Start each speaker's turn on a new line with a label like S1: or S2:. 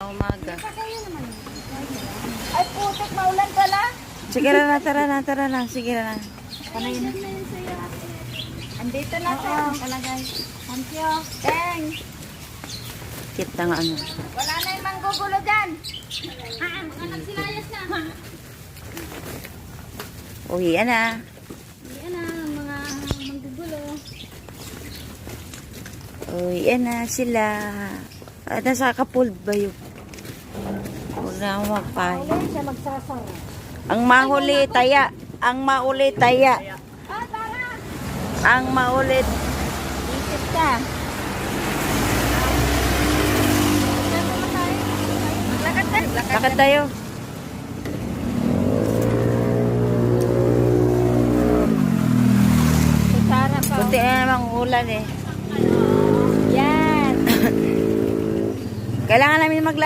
S1: umaga.
S2: Ay, putik, maulan pala.
S1: Sige na, tara na. Sige na.
S2: Panay na. Andito na siya. Palagay. Thank you. Thanks.
S1: Kit na nga ano.
S2: Wala na yung manggugulo dyan. Anak silayas na.
S1: Uwi na.
S2: Yan na, mga manggugulo.
S1: Uwi na sila. Nasa kapold ba yun? Huwag na akong magpahay.
S2: Wala siya magsasara.
S1: Ang mahuli, taya. Ang mauli, taya.
S2: Ah, tara.
S1: Ang maulit.
S2: Isip ka. Maglakad tayo.
S1: Lakad tayo.
S2: Kutsara pa.
S1: Kunti na namang ulan eh.
S2: Yan.
S1: Kailangan namin maglakad.